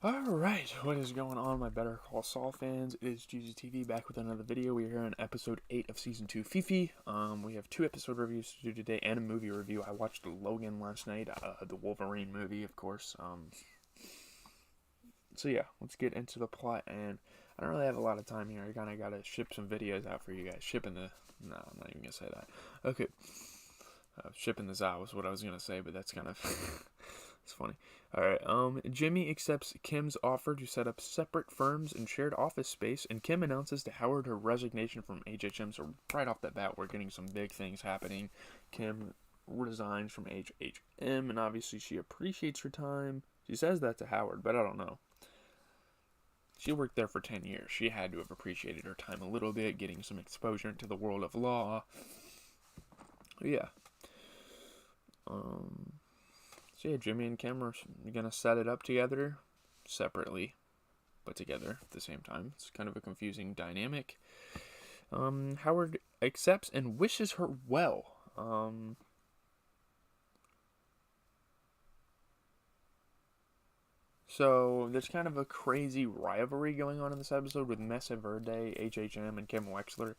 Alright, what is going on, my Better Call Saul fans? It is GZTV back with another video. We are here on episode 8 of season 2, Fifi. We have 2 episode reviews to do today and a movie review. I watched Logan last night, the Wolverine movie, of course. So yeah, let's get into the plot, and I don't really have a lot of time here. I kind of got to ship some videos out for you guys. No, I'm not even going to say that. Okay, shipping this out was what I was going to say, but that's kind of... It's funny. Alright, Jimmy accepts Kim's offer to set up separate firms and shared office space, and Kim announces to Howard her resignation from HHM, so right off the bat, we're getting some big things happening. Kim resigns from HHM, and obviously she appreciates her time. She says that to Howard, but I don't know. She worked there for 10 years. She had to have appreciated her time a little bit, getting some exposure into the world of law. Yeah. So yeah, Jimmy and Kim are gonna set it up together, separately, but together at the same time. It's kind of a confusing dynamic. Howard accepts and wishes her well. So there's kind of a crazy rivalry going on in this episode with Mesa Verde, HHM, and Kim Wexler.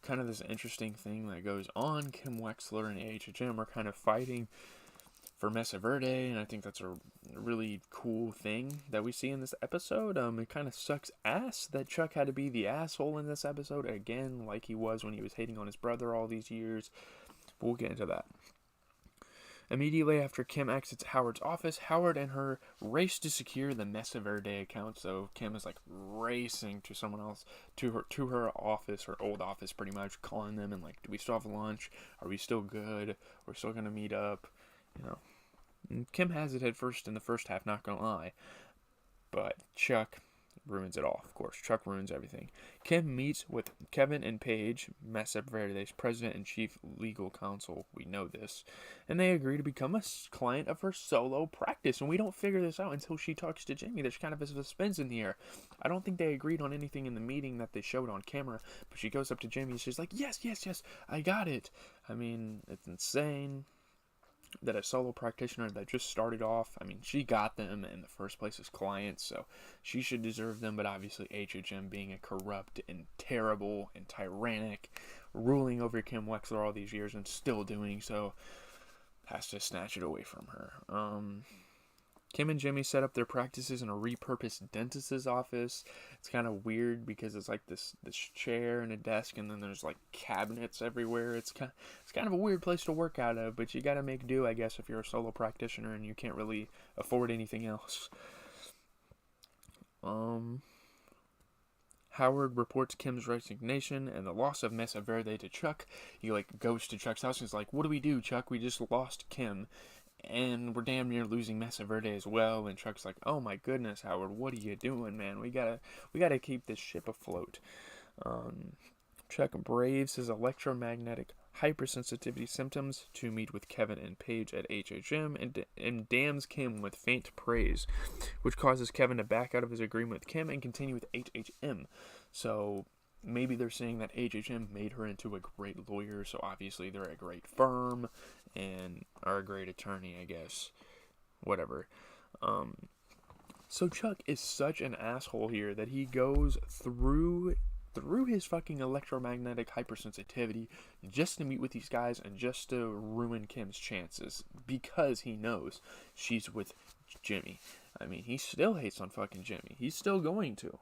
Kind of this interesting thing that goes on. Kim Wexler and HHM are kind of fighting for Mesa Verde, and I think that's a really cool thing that we see in this episode. It kind of sucks ass that Chuck had to be the asshole in this episode again, like he was when he was hating on his brother all these years. But we'll get into that. Immediately after Kim exits Howard's office, Howard and her race to secure the Mesa Verde account. So Kim is like racing to someone else, to her office, her old office, pretty much, calling them and like, do we still have lunch? Are we still good? We're still gonna meet up. You know, and Kim has it at first in the first half, not gonna lie, but Chuck ruins it all. Of course, Chuck ruins everything. Kim meets with Kevin and Paige, Mesa Verde's president and chief legal counsel. We know this, and they agree to become a client of her solo practice. And we don't figure this out until she talks to Jimmy. There's kind of a suspense in the air. I don't think they agreed on anything in the meeting that they showed on camera, but she goes up to Jimmy and she's like, yes, I got it. I mean, it's insane that a solo practitioner that just started off, I mean, she got them in the first place as clients, so she should deserve them, but obviously HHM being a corrupt and terrible and tyrannic, ruling over Kim Wexler all these years and still doing so, has to snatch it away from her. Kim and Jimmy set up their practices in a repurposed dentist's office. It's kind of weird because it's like this chair and a desk, and then there's like cabinets everywhere. It's kind of a weird place to work out of, but you got to make do, I guess, if you're a solo practitioner and you can't really afford anything else. Howard reports Kim's resignation and the loss of Mesa Verde to Chuck. He like goes to Chuck's house and is like, "What do we do, Chuck? We just lost Kim. And we're damn near losing Mesa Verde as well." And Chuck's like, "Oh my goodness, Howard, what are you doing, man? We gotta keep this ship afloat." Chuck braves his electromagnetic hypersensitivity symptoms to meet with Kevin and Paige at HHM and damns Kim with faint praise, which causes Kevin to back out of his agreement with Kim and continue with HHM. So maybe they're saying that HHM made her into a great lawyer, so obviously they're a great firm and are a great attorney, I guess. Whatever. So Chuck is such an asshole here that he goes through his fucking electromagnetic hypersensitivity just to meet with these guys and just to ruin Kim's chances because he knows she's with Jimmy. I mean, he still hates on fucking Jimmy. He's still going to.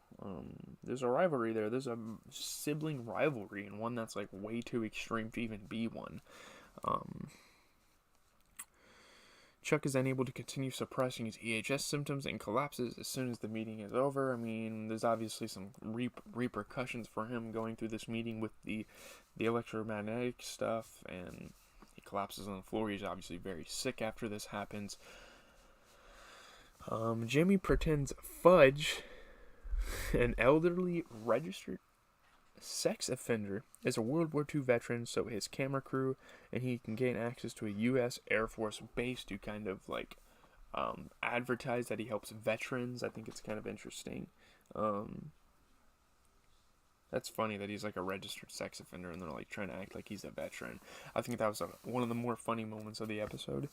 There's a rivalry there. There's a sibling rivalry, and one that's like way too extreme to even be one. Chuck is unable to continue suppressing his EHS symptoms and collapses as soon as the meeting is over. I mean, there's obviously some repercussions for him going through this meeting with the electromagnetic stuff, and he collapses on the floor. He's obviously very sick after this happens. Jimmy pretends Fudge, an elderly registered sex offender, is a World War II veteran, so his camera crew and he can gain access to a U.S. Air Force base to kind of like advertise that he helps veterans. I think it's kind of interesting. That's funny that he's like a registered sex offender and they're like trying to act like he's a veteran. I think that was one of the more funny moments of the episode.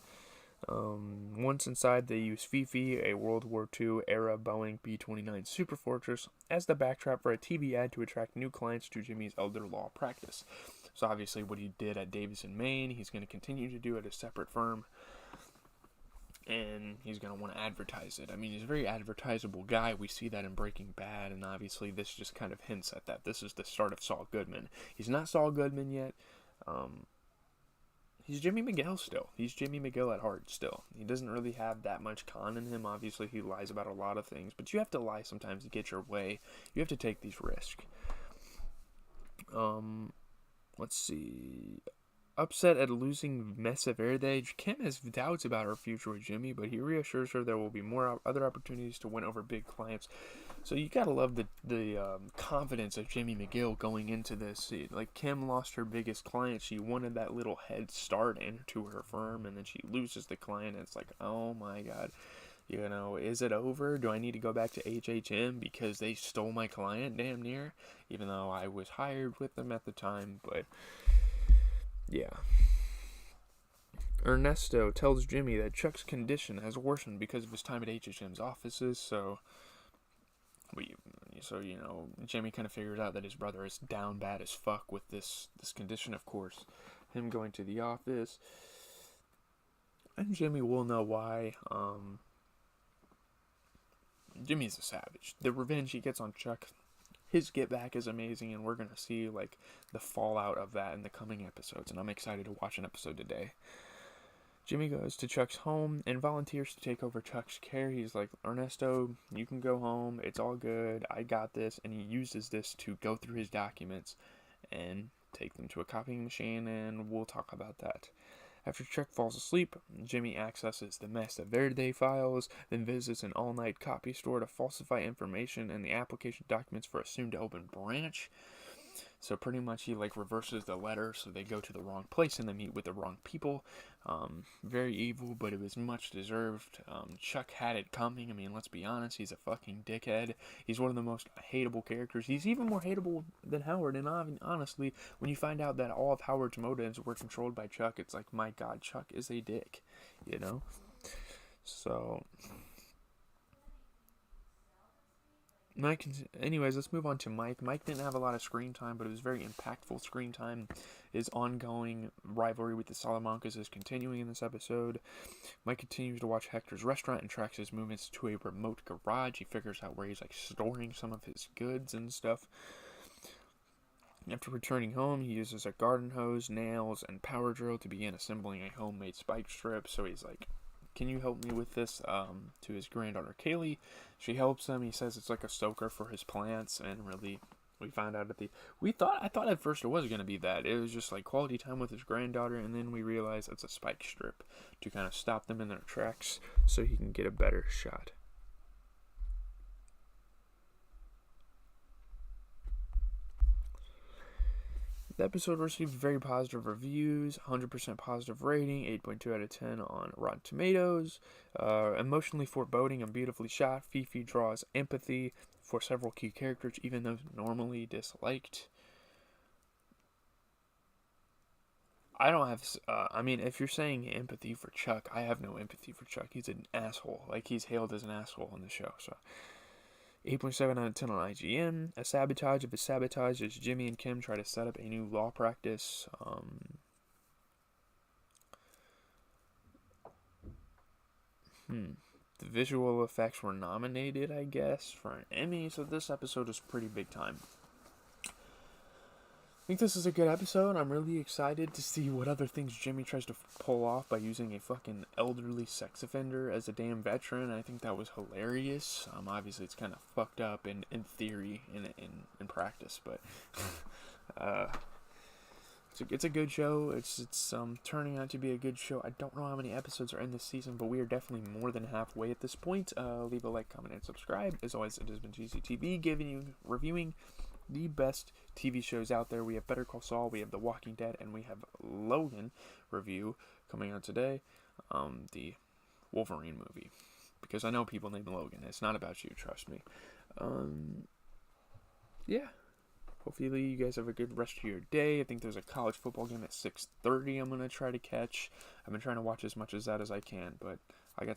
Once inside, they use Fifi, a World War II era Boeing B-29 Superfortress, as the backdrop for a TV ad to attract new clients to Jimmy's elder law practice. So obviously what he did at Davison, Maine, he's going to continue to do at a separate firm, and he's going to want to advertise it. I mean, he's a very advertisable guy. We see that in Breaking Bad, and obviously this just kind of hints at that. This is the start of Saul Goodman. He's not Saul Goodman yet. He's Jimmy McGill still. He's Jimmy McGill at heart still. He doesn't really have that much con in him. Obviously, he lies about a lot of things, but you have to lie sometimes to get your way. You have to take these risks. Let's see. Upset at losing Mesa Verde, Kim has doubts about her future with Jimmy, but he reassures her there will be more other opportunities to win over big clients. So you gotta love the confidence of Jimmy McGill going into this. Like, Kim lost her biggest client. She wanted that little head start into her firm, and then she loses the client, and it's like, oh my god. You know, is it over? Do I need to go back to HHM because they stole my client damn near? Even though I was hired with them at the time, but yeah. Ernesto tells Jimmy that Chuck's condition has worsened because of his time at HHM's offices, so Jimmy kind of figures out that his brother is down bad as fuck with this condition, of course. Him going to the office, and Jimmy will know why. Jimmy's a savage. The revenge he gets on Chuck, his get back is amazing, and we're gonna see like the fallout of that in the coming episodes, and I'm excited to watch an episode today. Jimmy goes to Chuck's home and volunteers to take over Chuck's care. He's like, Ernesto, you can go home. It's all good. I got this. And he uses this to go through his documents and take them to a copying machine, and we'll talk about that. After Chuck falls asleep, Jimmy accesses the Mesa Verde files, then visits an all-night copy store to falsify information and the application documents for a soon-to-open branch. So pretty much he reverses the letter, so they go to the wrong place and they meet with the wrong people. Very evil, but it was much deserved. Chuck had it coming. I mean, let's be honest, he's a fucking dickhead. He's one of the most hateable characters. He's even more hateable than Howard, and honestly, when you find out that all of Howard's motives were controlled by Chuck, it's like, my god, Chuck is a dick, you know? So anyways, let's move on to Mike. Mike didn't have a lot of screen time, but it was very impactful screen time. His ongoing rivalry with the Salamancas is continuing in this episode. Mike continues to watch Hector's restaurant and tracks his movements to a remote garage. He figures out where he's storing some of his goods and stuff. After returning home, he uses a garden hose, nails, and power drill to begin assembling a homemade spike strip. So he's like, can you help me with this? To his granddaughter Kaylee. She helps him. He says it's like a soaker for his plants, and really, we found out I thought at first it was going to be that. It was just quality time with his granddaughter, and then we realized it's a spike strip to kind of stop them in their tracks so he can get a better shot. The episode received very positive reviews, 100% positive rating, 8.2 out of 10 on Rotten Tomatoes. Emotionally foreboding and beautifully shot. Fifi draws empathy for several key characters, even those normally disliked. I don't have, if you're saying empathy for Chuck, I have no empathy for Chuck. He's an asshole. He's hailed as an asshole on the show, so 8.7 out of 10 on IGN. A sabotage of a sabotage as Jimmy and Kim try to set up a new law practice. The visual effects were nominated, I guess, for an Emmy, so this episode was pretty big time. I think this is a good episode. I'm really excited to see what other things Jimmy tries to pull off by using a fucking elderly sex offender as a damn veteran. I think that was hilarious. Obviously, it's kind of fucked up in theory, in practice, but it's a good show. It's turning out to be a good show. I don't know how many episodes are in this season, but we are definitely more than halfway at this point. Leave a like, comment, and subscribe. As always, it has been GCTV reviewing the best TV shows out there. We have Better Call Saul, we have The Walking Dead, and we have Logan review coming out today. The Wolverine movie, because I know people named Logan. It's not about you, trust me. Yeah. hopefully you guys have a good rest of your day. I think there's a college football game at 6:30 I'm going to try to catch. I've been trying to watch as much as that as I can, but